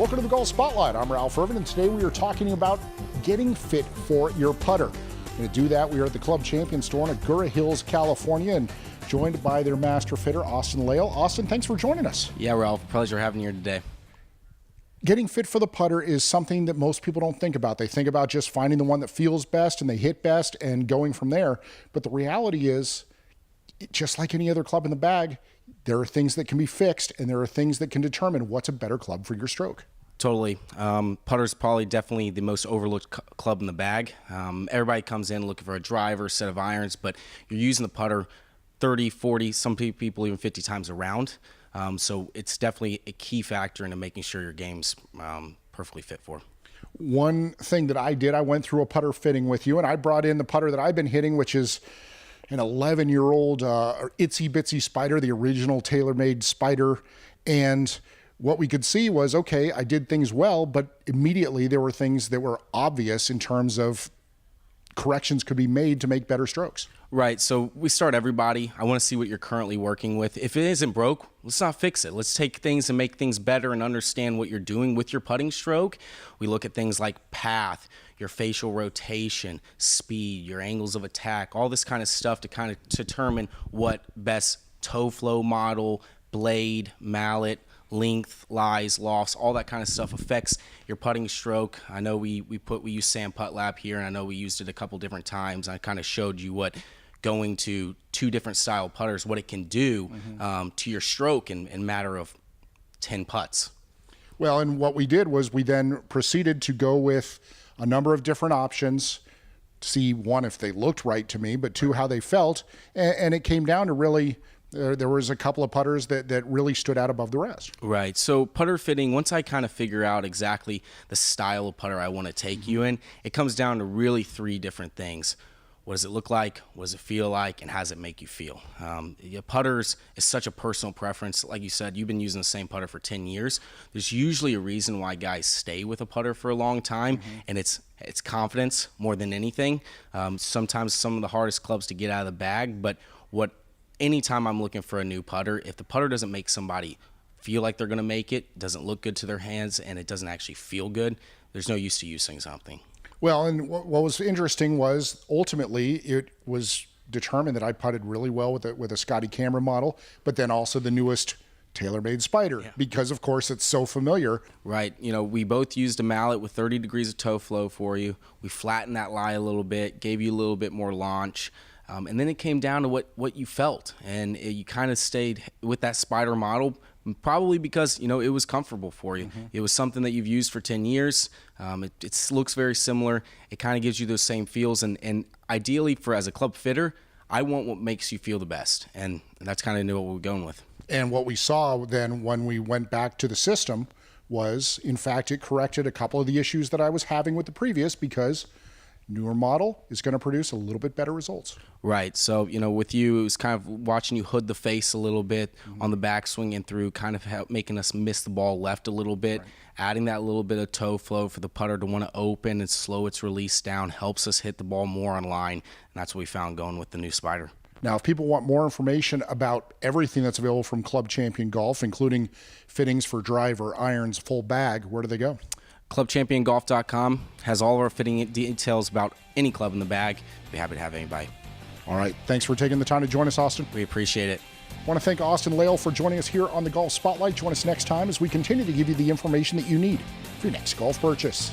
Welcome to the Golf Spotlight. I'm Ralph Irvin, and today we are talking about getting fit for your putter. To do that, we are at the Club Champion store in Agoura Hills, California, and joined by their master fitter, Austin Lale. Austin, thanks for joining us. Yeah, Ralph, pleasure having you here today. Getting fit for the putter is something that most people don't think about. They think about just finding the one that feels best and they hit best and going from there. But the reality is, just like any other club in the bag, there are things that can be fixed and there are things that can determine what's a better club for your stroke. Totally. Putter's probably definitely the most overlooked club in the bag. Everybody comes in looking for a driver, set of irons, but you're using the putter 30, 40, some people even 50 times around. So it's definitely a key factor into making sure your game's perfectly fit for. One thing that I did, I went through a putter fitting with you, and I brought in the putter that I've been hitting, which is an 11-year-old itsy bitsy Spyder, the original tailor-made Spyder. And what we could see was, okay, I did things well, but immediately there were things that were obvious in terms of corrections could be made to make better strokes. Right. So we start everybody. I want to see what you're currently working with. If it isn't broke, let's not fix it. Let's take things and make things better and understand what you're doing with your putting stroke. We look at things like path, your facial rotation, speed, your angles of attack, all this kind of stuff to kind of determine what best toe flow model, blade, mallet, length, lies, lofts, all that kind of stuff affects your putting stroke. I know we use Sand Putt Lab here, and I know we used it a couple different times. I kind of showed you what going to two different style putters, what it can do to your stroke in a matter of 10 putts. Well, and what we did was we then proceeded to go with a number of different options, see, one, if they looked right to me, but two, how they felt. And it came down to really, there was a couple of putters that really stood out above the rest. Right. So putter fitting, once I kind of figure out exactly the style of putter I want to take you in, it comes down to really three different things. What does it look like? What does it feel like? And how does it make you feel? Putters is such a personal preference. Like you said, you've been using the same putter for 10 years. There's usually a reason why guys stay with a putter for a long time, and it's confidence more than anything. Sometimes some of the hardest clubs to get out of the bag, but anytime I'm looking for a new putter, if the putter doesn't make somebody feel like they're going to make it, doesn't look good to their hands, and it doesn't actually feel good, there's no use to using something. Well, and what was interesting was ultimately it was determined that I putted really well with a Scotty camera model, but then also the newest tailor-made Spyder, because of course it's so familiar. Right. You know, we both used a mallet with 30 degrees of toe flow for you. We flattened that lie a little bit, gave you a little bit more launch. And then it came down to what you felt, and you kind of stayed with that Spyder model, probably because, you know, it was comfortable for you. It was something that you've used for 10 years. It looks very similar. It kind of gives you those same feels, and ideally as a club fitter, I want what makes you feel the best, and that's kind of what we're going with. And what we saw then when we went back to the system was, in fact, it corrected a couple of the issues that I was having with the previous, because newer model is going to produce a little bit better results. Right. So, you know, with you, it was kind of watching you hood the face a little bit on the backswing and through, kind of making us miss the ball left a little bit. Right. Adding that little bit of toe flow for the putter to want to open and slow its release down helps us hit the ball more on line. And that's what we found going with the new Spyder. Now, if people want more information about everything that's available from Club Champion Golf, including fittings for driver, irons, full bag, where do they go? ClubChampionGolf.com has all of our fitting details about any club in the bag. Be happy to have anybody. All right. Thanks for taking the time to join us, Austin. We appreciate it. I want to thank Austin Lale for joining us here on the Golf Spotlight. Join us next time as we continue to give you the information that you need for your next golf purchase.